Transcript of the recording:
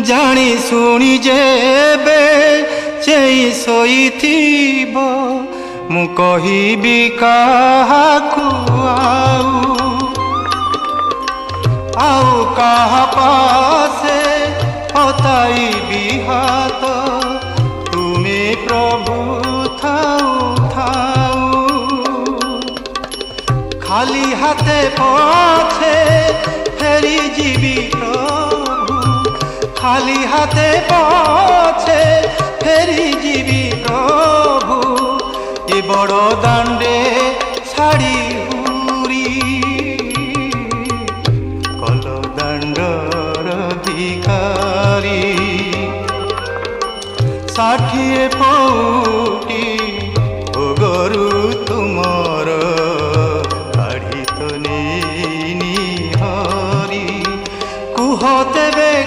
जानी शुणी जेबे चेई शोइथिब मु कहिबी काहाकु आउ काहा पासे हताइबी हाथ तुमे प्रभु थाऊ थाऊ खाली हाथे पछे फेरी जीवी प्रभु खाली हाथे पछे फेरी जीवी प्रभु ए बड़ दांडे छाड़ी हुरी कल दांडर भिखारी 60 पौटी भोगरू तुमर काढ़ी तो नहीं हरी कुह तेबे।